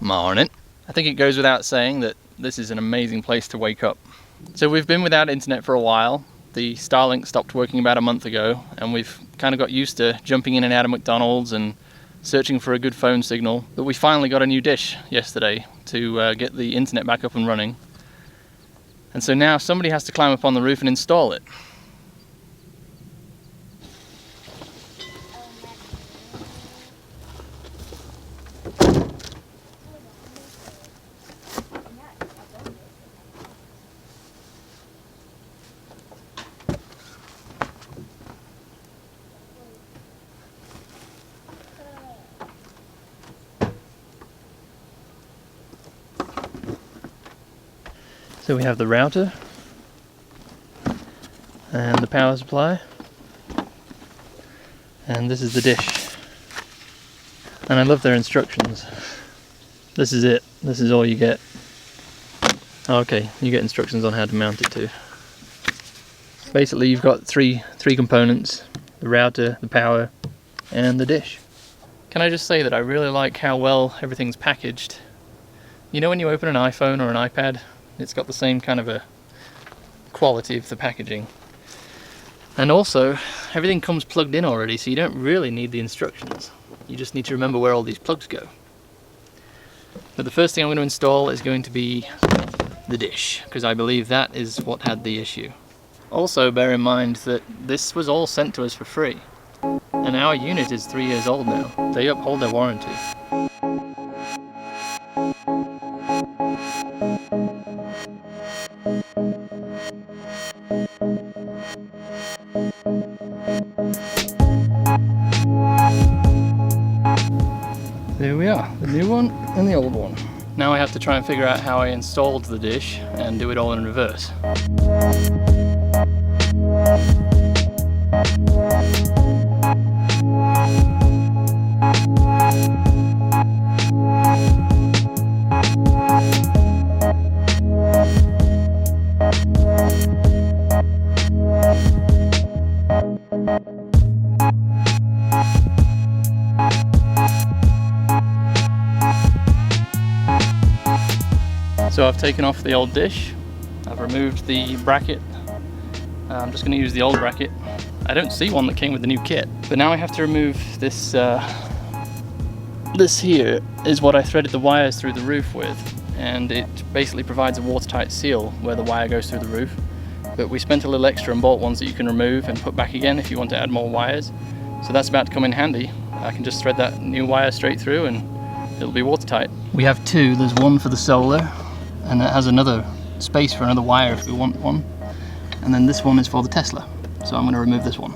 Morning. I think it goes without saying that this is an amazing place to wake up. So we've been without internet for a while. The Starlink stopped working about a month ago, and we've kind of got used to jumping in and out of McDonald's and searching for a good phone signal. But we finally got a new dish yesterday to get the internet back up and running. And so now somebody has to climb up on the roof and install it. So we have the router and the power supply, and this is the dish. And I love their instructions. This is it. This is all you get. Okay, you get instructions on how to mount it too. Basically you've got three components: the router, the power, and the dish. Can I just say that I really like how well everything's packaged. You know when you open an iPhone or an iPad, it's got the same kind of a quality of the packaging. And also, everything comes plugged in already, so you don't really need the instructions. You just need to remember where all these plugs go. But the first thing I'm going to install is going to be the dish, because I believe that is what had the issue. Also bear in mind that this was all sent to us for free. And our unit is 3 years old now. They uphold their warranty. There we are, the new one and the old one. Now I have to try and figure out how I installed the dish and do it all in reverse. So I've taken off the old dish, I've removed the bracket. I'm just going to use the old bracket. I don't see one that came with the new kit, but now I have to remove this. This here is what I threaded the wires through the roof with, and it basically provides a watertight seal where the wire goes through the roof. But we spent a little extra and bought ones that you can remove and put back again if you want to add more wires. So that's about to come in handy. I can just thread that new wire straight through and it'll be watertight. We have two. There's one for the solar, and it has another space for another wire if we want one. And then this one is for the Tesla. So I'm going to remove this one.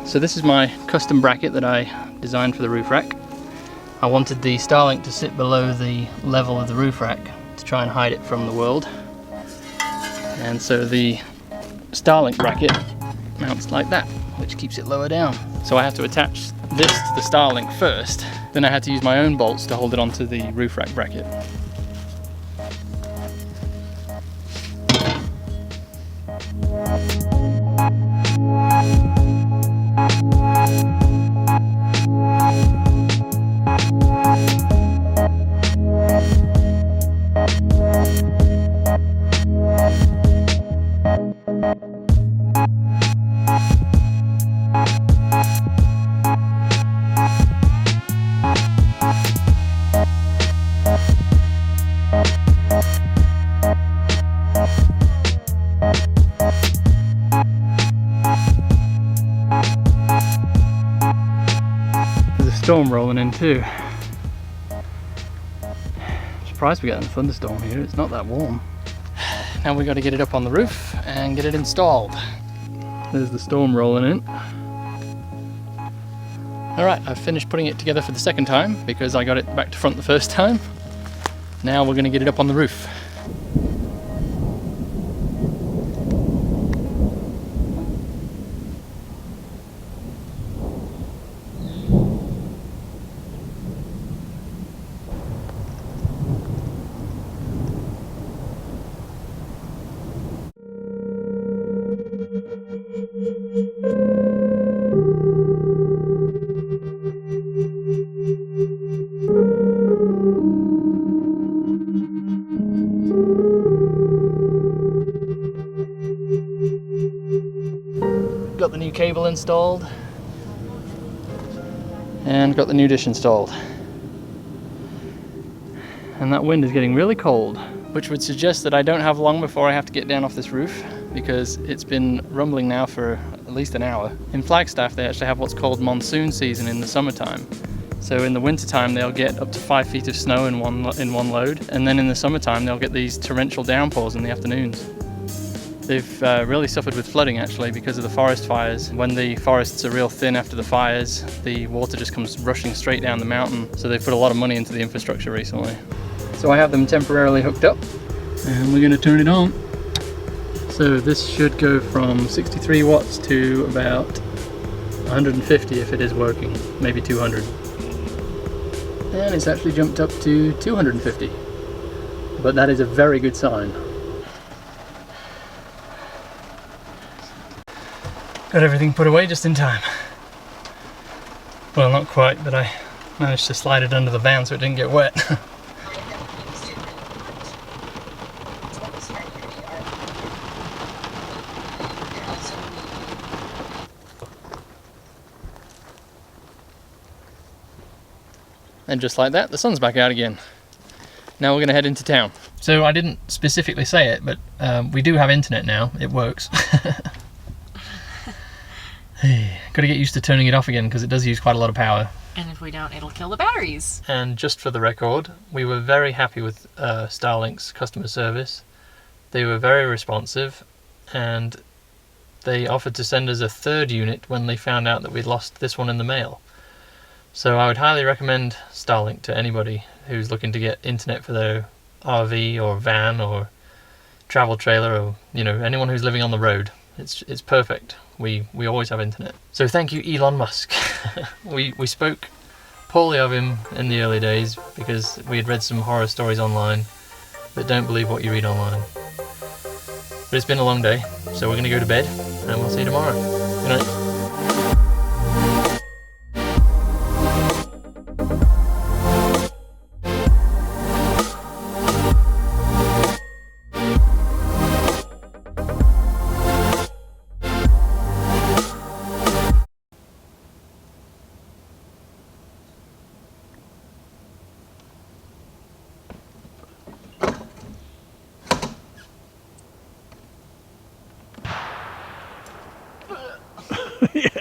So this is my custom bracket that I designed for the roof rack. I wanted the Starlink to sit below the level of the roof rack to try and hide it from the world. And so the Starlink bracket mounts like that, which keeps it lower down. So I have to attach this to the Starlink first, then I had to use my own bolts to hold it onto the roof rack bracket. Storm rolling in too. I'm surprised we're getting a thunderstorm here, it's not that warm. Now we got to get it up on the roof and get it installed. There's the storm rolling in. Alright, I've finished putting it together for the second time because I got it back to front the first time. Now we're going to get it up on the roof. Got the new cable installed and got the new dish installed. And that wind is getting really cold, which would suggest that I don't have long before I have to get down off this roof because it's been rumbling now for at least an hour. In Flagstaff they actually have what's called monsoon season in the summertime. So in the wintertime they'll get up to 5 feet of snow in one load, and then in the summertime they'll get these torrential downpours in the afternoons. They've really suffered with flooding actually because of the forest fires. When the forests are real thin after the fires, the water just comes rushing straight down the mountain. So they've put a lot of money into the infrastructure recently. So I have them temporarily hooked up and we're going to turn it on. So this should go from 63 watts to about 150 if it is working, maybe 200. And it's actually jumped up to 250. But that is a very good sign. Got everything put away just in time. Well, not quite, but I managed to slide it under the van so it didn't get wet. And just like that, the sun's back out again. Now we're going to head into town. So I didn't specifically say it, but we do have internet now. It works. Got to get used to turning it off again because it does use quite a lot of power. And if we don't, it'll kill the batteries. And just for the record, we were very happy with Starlink's customer service. They were very responsive and they offered to send us a third unit when they found out that we'd lost this one in the mail. So I would highly recommend Starlink to anybody who's looking to get internet for their RV or van or travel trailer, or anyone who's living on the road. It's perfect. We always have internet. So thank you, Elon Musk. we spoke poorly of him in the early days because we had read some horror stories online, but don't believe what you read online. But it's been a long day, so we're going to go to bed and we'll see you tomorrow. Good night. Yeah.